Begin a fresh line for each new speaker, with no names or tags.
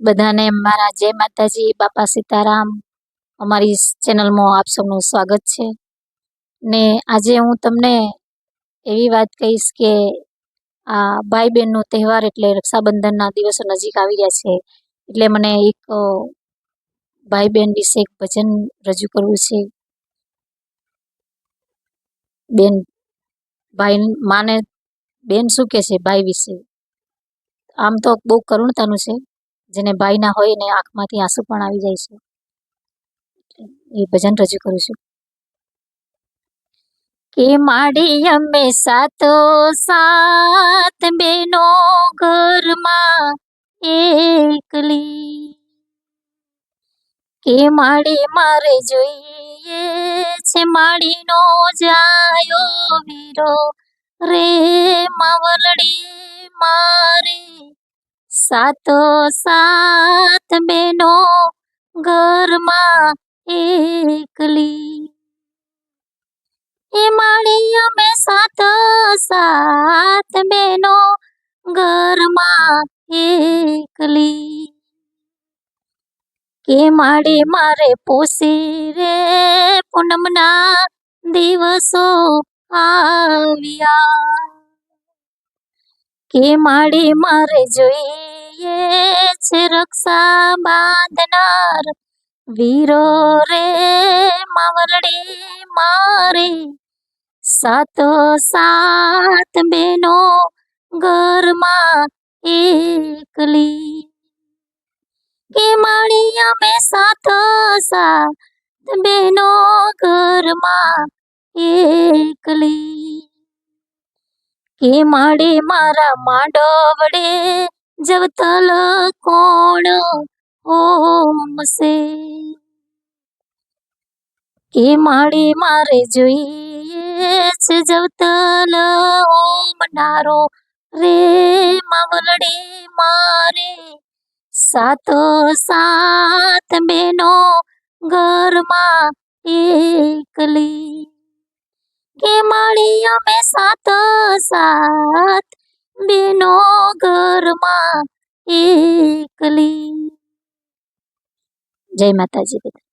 બધાને મારા જય માતાજી, બાપા સીતારામ. અમારી ચેનલમાં આપ સૌનું સ્વાગત છે. ને આજે હું તમને એવી વાત કહીશ કે આ ભાઈ બહેનનો તહેવાર એટલે રક્ષાબંધનના દિવસો નજીક આવી રહ્યા છે. એટલે મને એક ભાઈ બહેન વિશે એક ભજન રજૂ કરવું છે. બેન ભાઈ માને બેન શું કહે છે ભાઈ વિશે? આમ તો બહુ કરુણતાનું છે. જેને ભાઈ ના હોય એને આંખમાંથી આંસુ પણ આવી જાય છે. એ ભજન રજૂ કરું છું. કે માડી અમે સાતો સાત બેનો ઘરમાં એકલી, કે માડી મારે જોઈએ છે માડીનો જાયો વીરો રે માવલડી મારી સાતો સાત બેનો ઘરમાં એકલી. એ માડી અમે સાતો સાત બેનો ઘરમાં એકલી, કે માડી મારે પોસી રે પૂનમના દિવસો આવ્યા, કે માડી મારે જોઈએ છે રક્ષા બાંધનાર વીરો રે માવલડી મારી સાતો સાત બેનો ઘરમાં એકલી, કે માડી અમે સાતો સાત બેનો ઘરમાં એકલી, કે માડી મારા માંડવડે જવતલ કોણ હોમશે, કે માડી મારે જોઈએ છે જવતલ હોમનારો રે માવલડી મારે સાતો સાત બેનો ઘરમાં એકલી, કે માડી અમે સાતો સાત બેનો ઘરમાં એકલી. જય માતાજી.